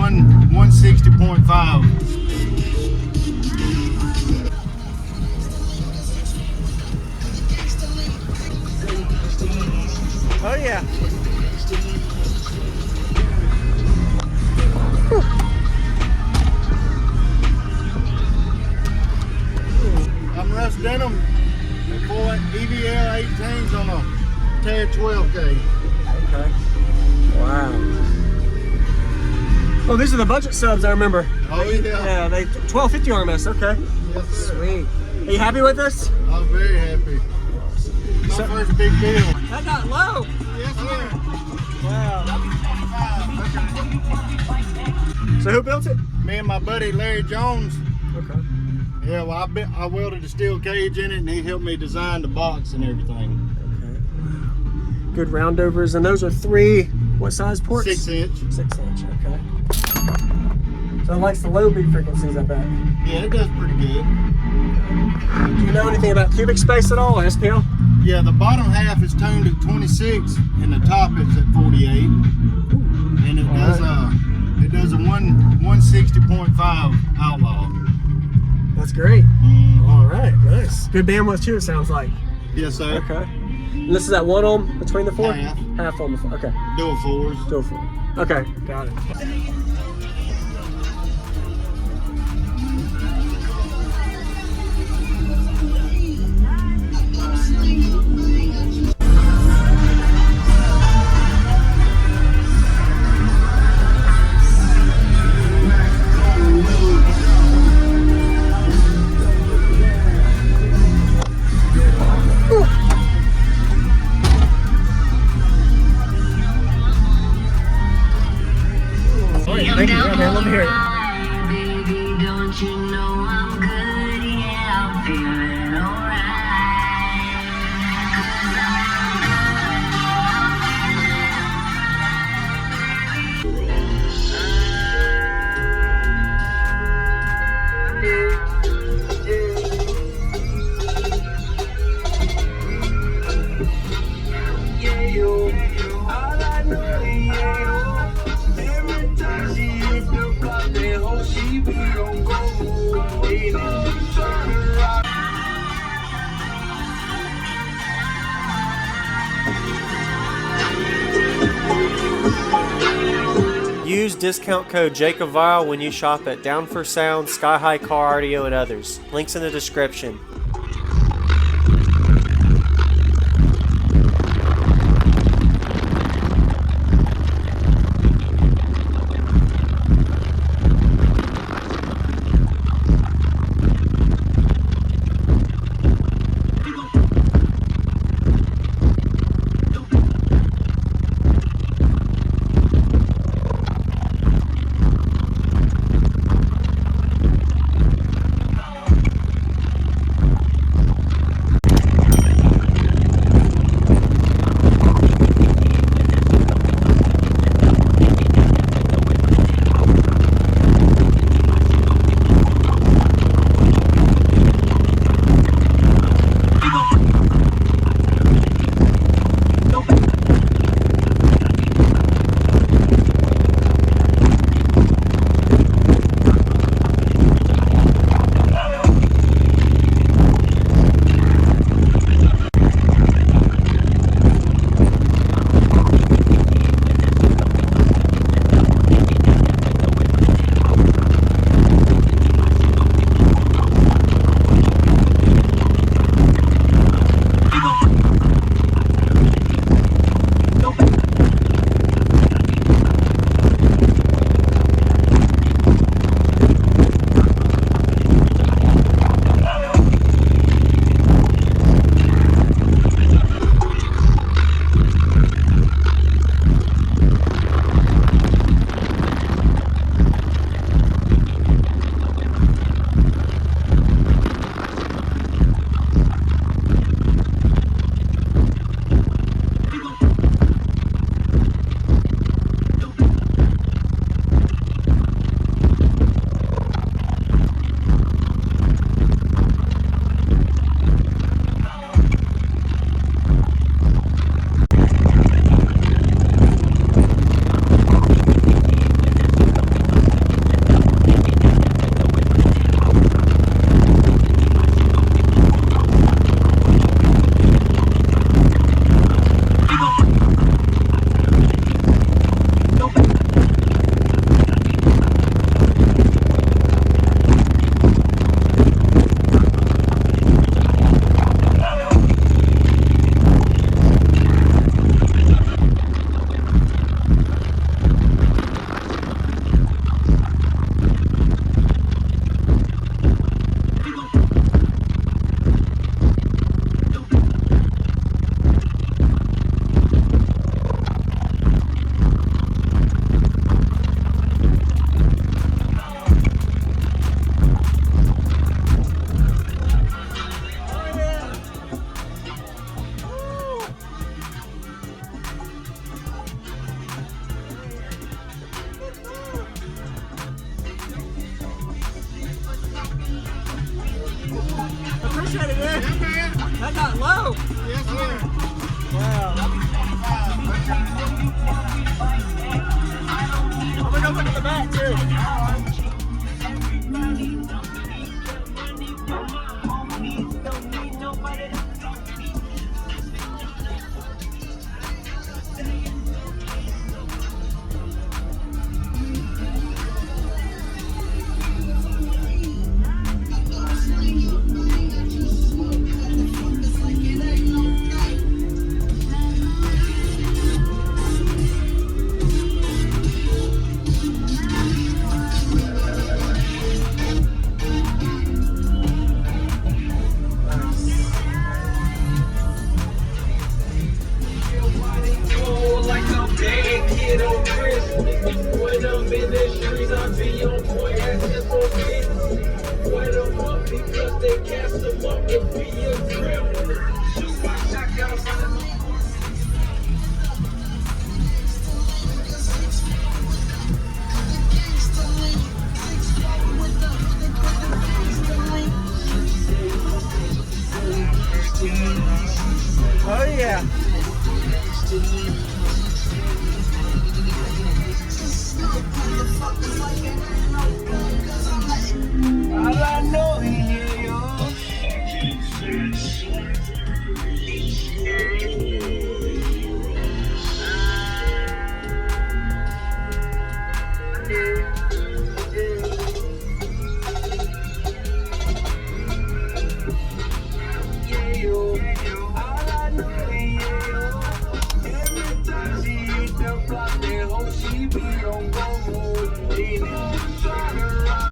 160.5. Oh yeah. I'm Russ Denham. Full EVL 18s on a TAD 12K. Okay. Wow. Oh, these are the budget subs, I remember. Oh yeah. Yeah, they 1250 RMS. Okay. Yes, sir. Sweet. Are you happy with this? I'm very happy. My first big deal. That got low. Yes, sir. Wow. So who built it? Me and my buddy Larry Jones. Okay. Yeah, well, I welded a steel cage in it, and he helped me design the box and everything. Okay. Good roundovers, and those are 3. What size ports? 6 inch. 6 inch. Okay. So it likes the low beat frequencies, I bet. Yeah, it does pretty good. Do you know anything about cubic space at all, or SPL? Yeah, the bottom half is tuned at 26, and the top is at 48. And it does a 160.5 outlaw. That's great. All right, nice. Good bandwidth too, it sounds like. Yes, sir. Okay. And this is at 1 ohm between the 4? Half. Half on the 4. Okay. Dual 4s. Dual 4. Okay, got it. Thank you. Yeah, man, let me hear it. Baby, don't you know I'm good? Yeah, I'm feeling Use discount code JacobViral when you shop at Down for Sound, Sky High Car Audio, and others. Links in the description. shut it in. Yeah, man. That got low. Yes, sir. Wow. I'm gonna go look at the back too. Like I'm dead kid on Christmas. When I'm in the streets, I be on point asking for business. When I'm up because they cast them up to be a grip. Shoot my shotguns on the Oh yeah. all I know is you.